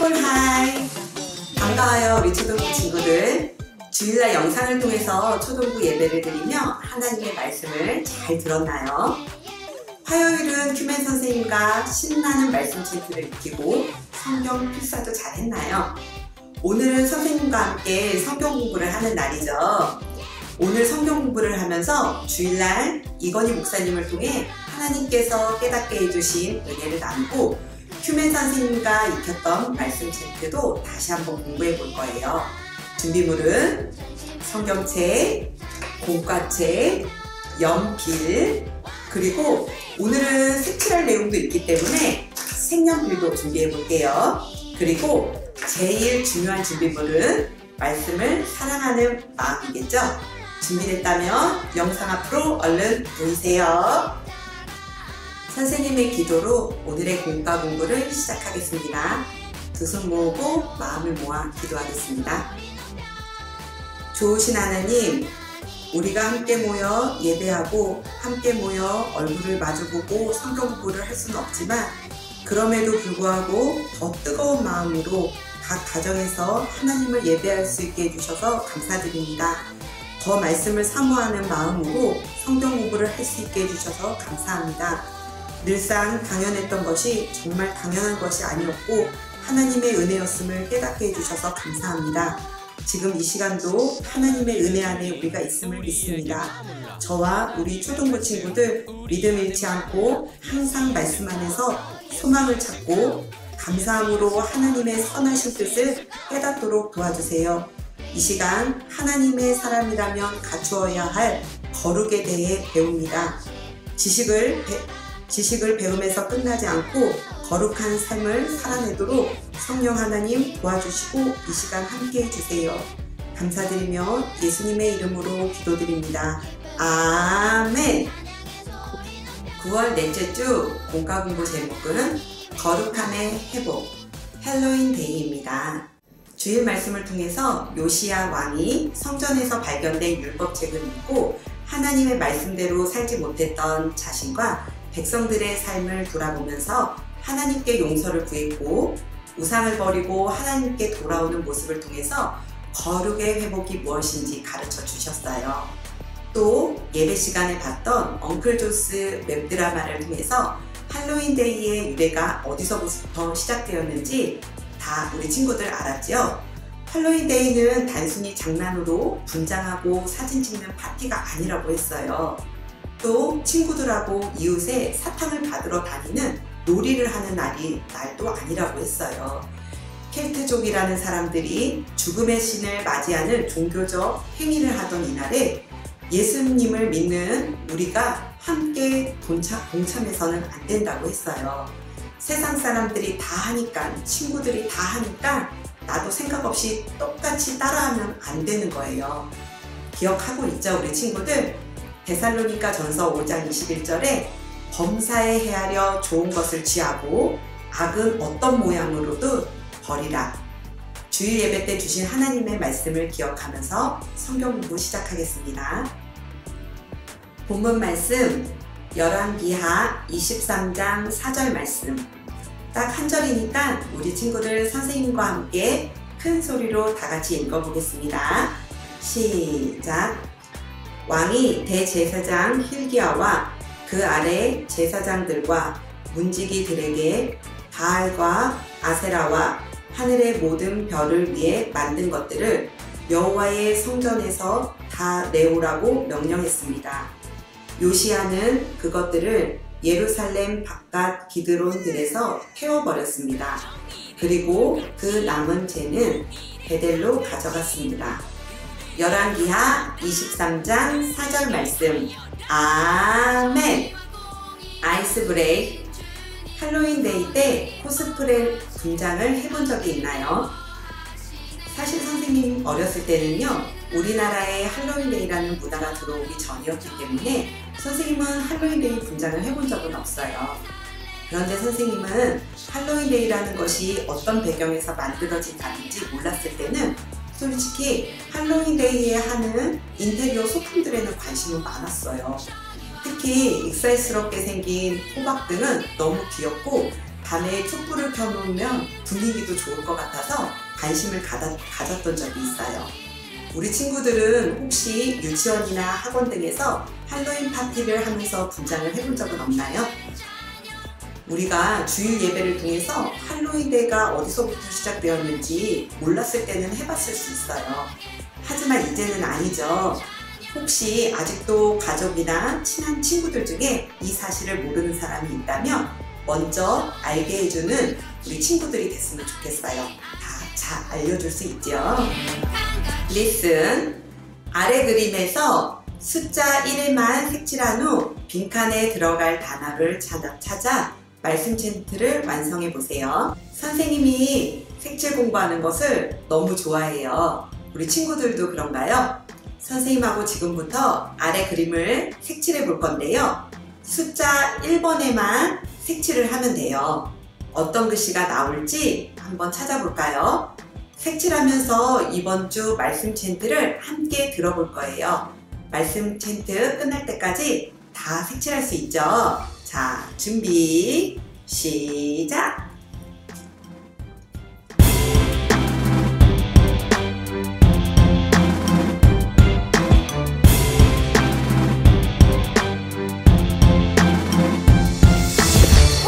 콜하이! 반가워요 우리 초등부 친구들. 주일날 영상을 통해서 초등부 예배를 드리며 하나님의 말씀을 잘 들었나요? 화요일은 큐멘 선생님과 신나는 말씀 챈트를 익히고 성경 필사도 잘 했나요? 오늘은 선생님과 함께 성경 공부를 하는 날이죠. 오늘 성경 공부를 하면서 주일날 이건희 목사님을 통해 하나님께서 깨닫게 해주신 은혜를 나누고 큐멘 선생님과 익혔던 말씀 챈트도 다시 한번 공부해 볼 거예요. 준비물은 성경책, 공과책, 연필, 그리고 오늘은 색칠할 내용도 있기 때문에 색연필도 준비해 볼게요. 그리고 제일 중요한 준비물은 말씀을 사랑하는 마음이겠죠? 준비됐다면 영상 앞으로 얼른 보이세요. 선생님의 기도로 오늘의 공과 공부를 시작하겠습니다. 두 손 모으고 마음을 모아 기도하겠습니다. 좋으신 하나님, 우리가 함께 모여 예배하고 함께 모여 얼굴을 마주보고 성경 공부를 할 수는 없지만 그럼에도 불구하고 더 뜨거운 마음으로 각 가정에서 하나님을 예배할 수 있게 해주셔서 감사드립니다. 더 말씀을 사모하는 마음으로 성경 공부를 할 수 있게 해주셔서 감사합니다. 늘상 당연했던 것이 정말 당연한 것이 아니었고 하나님의 은혜였음을 깨닫게 해주셔서 감사합니다. 지금 이 시간도 하나님의 은혜 안에 우리가 있음을 믿습니다. 저와 우리 초등부 친구들 믿음 잃지 않고 항상 말씀 안에서 소망을 찾고 감사함으로 하나님의 선하신 뜻을 깨닫도록 도와주세요. 이 시간 하나님의 사람이라면 갖추어야 할 거룩에 대해 배웁니다. 지식을 배우면서 끝나지 않고 거룩한 삶을 살아내도록 성령 하나님 도와주시고 이 시간 함께 해주세요. 감사드리며 예수님의 이름으로 기도드립니다. 아멘. 9월 넷째 주 공과 공부 제목은 거룩함의 회복, 헬로윈 데이입니다. 주일 말씀을 통해서 요시야 왕이 성전에서 발견된 율법책을 읽고 하나님의 말씀대로 살지 못했던 자신과 백성들의 삶을 돌아보면서 하나님께 용서를 구했고 우상을 버리고 하나님께 돌아오는 모습을 통해서 거룩의 회복이 무엇인지 가르쳐 주셨어요. 또 예배 시간에 봤던 엉클 조스 웹드라마를 통해서 할로윈데이의 유래가 어디서부터 시작되었는지 다 우리 친구들 알았죠? 할로윈데이는 단순히 장난으로 분장하고 사진 찍는 파티가 아니라고 했어요. 또 친구들하고 이웃에 사탕을 받으러 다니는 놀이를 하는 날도 아니라고 했어요. 켈트족이라는 사람들이 죽음의 신을 맞이하는 종교적 행위를 하던 이날에 예수님을 믿는 우리가 함께 동참해서는 안 된다고 했어요. 세상 사람들이 다 하니까, 친구들이 다 하니까 나도 생각 없이 똑같이 따라하면 안 되는 거예요. 기억하고 있죠, 우리 친구들? 데살로니가 전서 5장 21절에 범사에 헤아려 좋은 것을 취하고 악은 어떤 모양으로도 버리라. 주일 예배 때 주신 하나님의 말씀을 기억하면서 성경 공부 시작하겠습니다. 본문 말씀 열왕기하 23장 4절 말씀. 딱 한 절이니까 우리 친구들 선생님과 함께 큰 소리로 다 같이 읽어보겠습니다. 시작! 왕이 대제사장 힐기야와 그 아래 제사장들과 문지기들에게 바알과 아세라와 하늘의 모든 별을 위해 만든 것들을 여호와의 성전에서 다 내오라고 명령했습니다. 요시야는 그것들을 예루살렘 바깥 기드론들에서 태워버렸습니다. 그리고 그 남은 재는 베델로 가져갔습니다. 열왕기하 23장 4절 말씀. 아멘. 아이스 브레이크. 할로윈데이 때 코스프레 분장을 해본 적이 있나요? 사실 선생님 어렸을 때는요, 우리나라에 할로윈데이라는 문화가 들어오기 전이었기 때문에 선생님은 할로윈데이 분장을 해본 적은 없어요. 그런데 선생님은 할로윈데이라는 것이 어떤 배경에서 만들어진다는지 몰랐을 때는 솔직히 할로윈데이에 하는 인테리어 소품들에는 관심이 많았어요. 특히 익살스럽게 생긴 호박등은 너무 귀엽고 밤에 촛불을 켜놓으면 분위기도 좋을 것 같아서 관심을 가졌던 적이 있어요. 우리 친구들은 혹시 유치원이나 학원 등에서 할로윈 파티를 하면서 분장을 해본 적은 없나요? 우리가 주일 예배를 통해서 할로윈데이가 어디서부터 시작되었는지 몰랐을 때는 해봤을 수 있어요. 하지만 이제는 아니죠. 혹시 아직도 가족이나 친한 친구들 중에 이 사실을 모르는 사람이 있다면 먼저 알게 해주는 우리 친구들이 됐으면 좋겠어요. 다 잘 알려줄 수 있죠. 리슨. 아래 그림에서 숫자 1만 색칠한 후 빈칸에 들어갈 단어를 찾아 말씀 챈트를 완성해 보세요. 선생님이 색칠 공부하는 것을 너무 좋아해요. 우리 친구들도 그런가요? 선생님하고 지금부터 아래 그림을 색칠해 볼 건데요. 숫자 1번에만 색칠을 하면 돼요. 어떤 글씨가 나올지 한번 찾아볼까요? 색칠하면서 이번 주 말씀 챈트를 함께 들어볼 거예요. 말씀 챈트 끝날 때까지 다 색칠할 수 있죠? 자, 준비, 시작!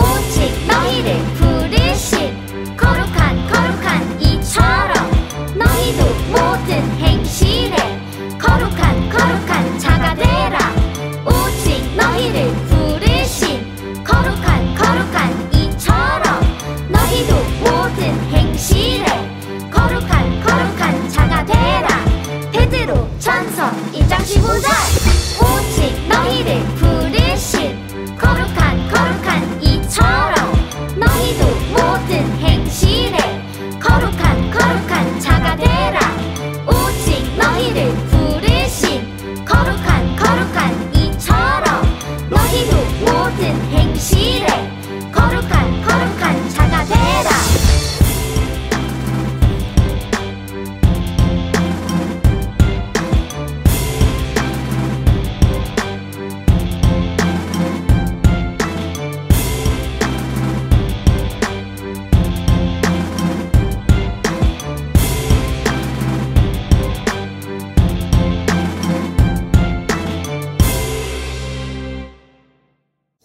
오직 너희를 부르신 거룩한 이처럼 너희도 모든 행실에 거룩한 자가 되라. 오직 너희를 부르신 거룩한 이처럼 너희도 모든 행실에 거룩한 자가 되라. 베드로 전서 1장 15절. 오직 너희를 부르신 거룩한 이처럼 너희도 모든 행실에 거룩한 자가 되라. 오직 너희를 부르신 거룩한 이처럼 너희도 모든 행실에 거룩한 자가 되라.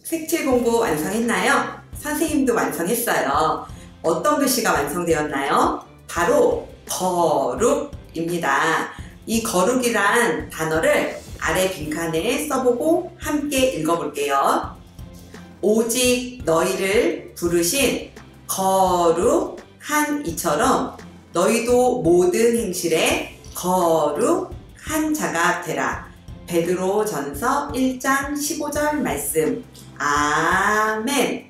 색칠 공부 완성했나요? 선생님도 완성했어요. 어떤 글씨가 완성되었나요? 바로 거룩입니다. 이 거룩이란 단어를 아래 빈칸에 써보고 함께 읽어볼게요. 오직 너희를 부르신 거룩한 이처럼 너희도 모든 행실에 거룩한 자가 되라. 베드로 전서 1장 15절 말씀. 아멘.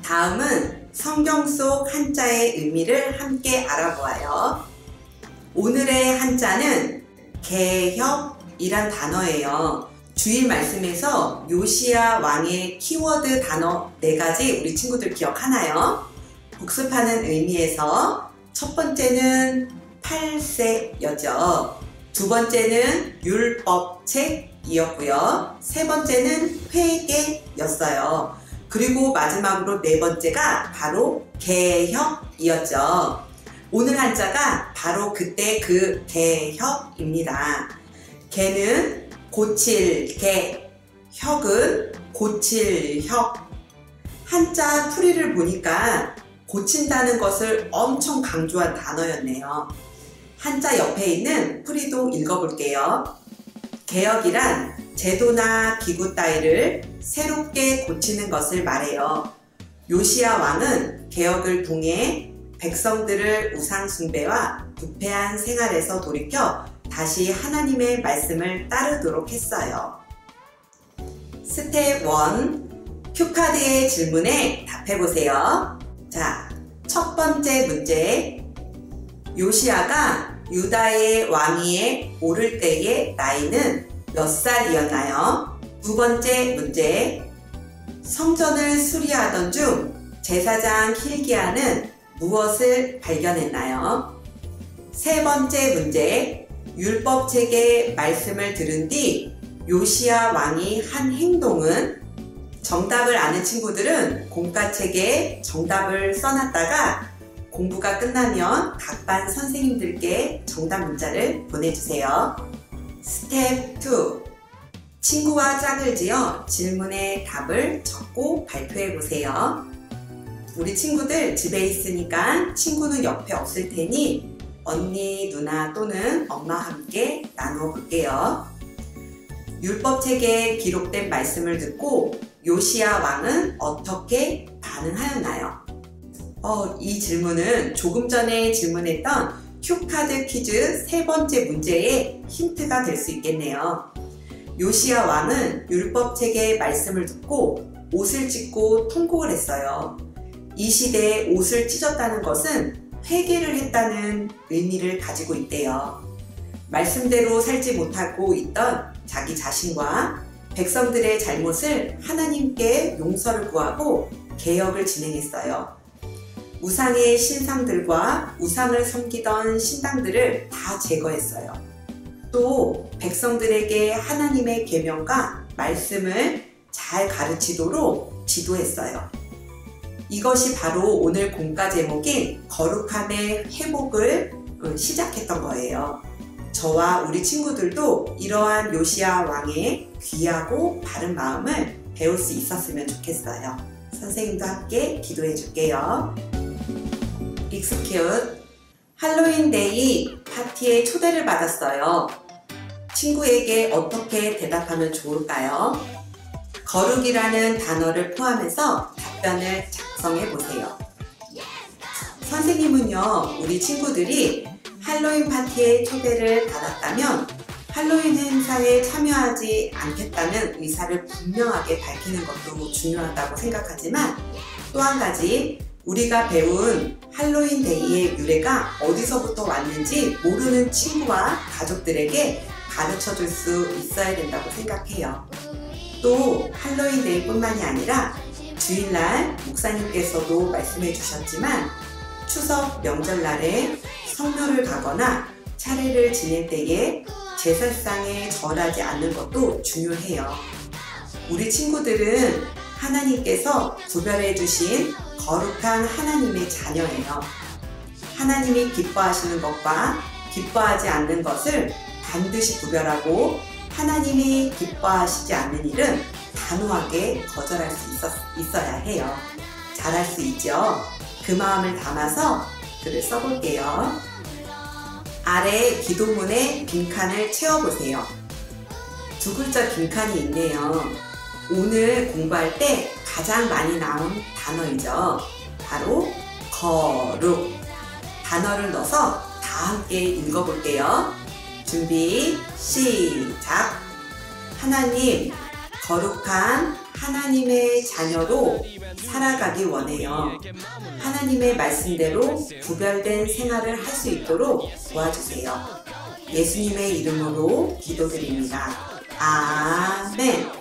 다음은 성경 속 한자의 의미를 함께 알아보아요. 오늘의 한자는 개혁이란 단어예요. 주일 말씀에서 요시야 왕의 키워드 단어 4가지 우리 친구들 기억하나요? 복습하는 의미에서 첫 번째는 8세였죠. 두 번째는 율법책이었고요. 세 번째는 회개였어요. 그리고 마지막으로 네 번째가 바로 개혁이었죠. 오늘 한자가 바로 그때 그 개혁입니다. 개는 고칠 개, 혁은 고칠 혁. 한자 풀이를 보니까 고친다는 것을 엄청 강조한 단어였네요. 한자 옆에 있는 풀이도 읽어볼게요. 개혁이란 제도나 기구 따위를 새롭게 고치는 것을 말해요. 요시야 왕은 개혁을 통해 백성들을 우상 숭배와 부패한 생활에서 돌이켜 다시 하나님의 말씀을 따르도록 했어요. 스텝 1. 큐카드의 질문에 답해보세요. 자, 첫 번째 문제. 요시야가 유다의 왕위에 오를 때의 나이는 몇 살이었나요? 두 번째 문제. 성전을 수리하던 중 제사장 hilki야는 무엇을 발견했나요? 세 번째 문제. 율법책의 말씀을 들은 뒤 요시야 왕이 한 행동은? 정답을 아는 친구들은 공과책에 정답을 써놨다가 공부가 끝나면 각 반 선생님들께 정답 문자를 보내주세요. 스텝 2. 친구와 짝을 지어 질문의 답을 적고 발표해 보세요. 우리 친구들 집에 있으니까 친구는 옆에 없을 테니 언니, 누나 또는 엄마와 함께 나누어 볼게요. 율법책에 기록된 말씀을 듣고 요시야 왕은 어떻게 반응하였나요? 이 질문은 조금 전에 질문했던 큐카드 퀴즈 3번째 문제의 힌트가 될 수 있겠네요. 요시야 왕은 율법책의 말씀을 듣고 옷을 찢고 통곡을 했어요. 이 시대에 옷을 찢었다는 것은 회개를 했다는 의미를 가지고 있대요. 말씀대로 살지 못하고 있던 자기 자신과 백성들의 잘못을 하나님께 용서를 구하고 개혁을 진행했어요. 우상의 신상들과 우상을 섬기던 신당들을 다 제거했어요. 또 백성들에게 하나님의 계명과 말씀을 잘 가르치도록 지도했어요. 이것이 바로 오늘 공과 제목인 거룩함의 회복을 시작했던 거예요. 저와 우리 친구들도 이러한 요시야 왕의 귀하고 바른 마음을 배울 수 있었으면 좋겠어요. 선생님도 함께 기도해 줄게요. 익스큐트. 할로윈데이 파티에 초대를 받았어요. 친구에게 어떻게 대답하면 좋을까요? 거룩이라는 단어를 포함해서 답변을 작성해 보세요. 선생님은요, 우리 친구들이 할로윈 파티에 초대를 받았다면 할로윈 행사에 참여하지 않겠다는 의사를 분명하게 밝히는 것도 중요하다고 생각하지만 또 한 가지, 우리가 배운 할로윈 데이의 유래가 어디서부터 왔는지 모르는 친구와 가족들에게 가르쳐 줄 수 있어야 된다고 생각해요. 또 할로윈 데이 뿐만이 아니라 주일날 목사님께서도 말씀해 주셨지만 추석 명절날에 성묘를 가거나 차례를 지낼 때에 제사상에 절하지 않는 것도 중요해요. 우리 친구들은 하나님께서 구별해 주신 거룩한 하나님의 자녀예요. 하나님이 기뻐하시는 것과 기뻐하지 않는 것을 반드시 구별하고 하나님이 기뻐하시지 않는 일은 단호하게 거절할 수 있어야 해요. 잘할 수 있죠? 그 마음을 담아서 글을 써볼게요. 아래 기도문에 빈칸을 채워보세요. 두 글자 빈칸이 있네요. 오늘 공부할 때 가장 많이 나온 단어이죠. 바로 거룩. 단어를 넣어서 다 함께 읽어볼게요. 준비, 시작! 하나님, 거룩한 하나님의 자녀로 살아가기 원해요. 하나님의 말씀대로 구별된 생활을 할 수 있도록 도와주세요. 예수님의 이름으로 기도드립니다. 아멘.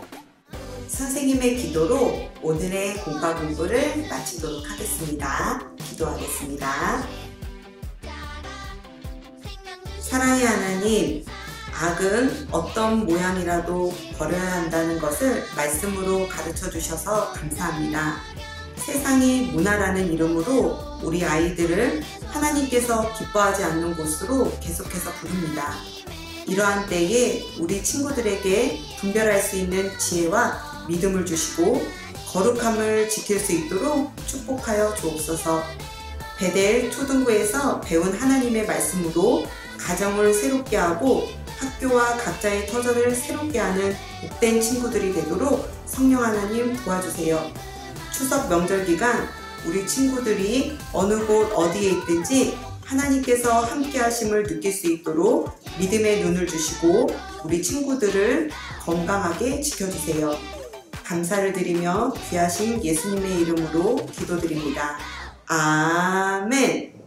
선생님의 기도로 오늘의 공과 공부를 마치도록 하겠습니다. 기도하겠습니다. 사랑의 하나님, 악은 어떤 모양이라도 버려야 한다는 것을 말씀으로 가르쳐 주셔서 감사합니다. 세상이 문화라는 이름으로 우리 아이들을 하나님께서 기뻐하지 않는 곳으로 계속해서 부릅니다. 이러한 때에 우리 친구들에게 분별할 수 있는 지혜와 믿음을 주시고 거룩함을 지킬 수 있도록 축복하여 주옵소서. 베델 초등부에서 배운 하나님의 말씀으로 가정을 새롭게 하고 학교와 각자의 터전을 새롭게 하는 복된 친구들이 되도록 성령 하나님 도와주세요. 추석 명절 기간 우리 친구들이 어느 곳 어디에 있든지 하나님께서 함께 하심을 느낄 수 있도록 믿음의 눈을 주시고 우리 친구들을 건강하게 지켜주세요. 감사를 드리며 귀하신 예수님의 이름으로 기도드립니다. 아멘.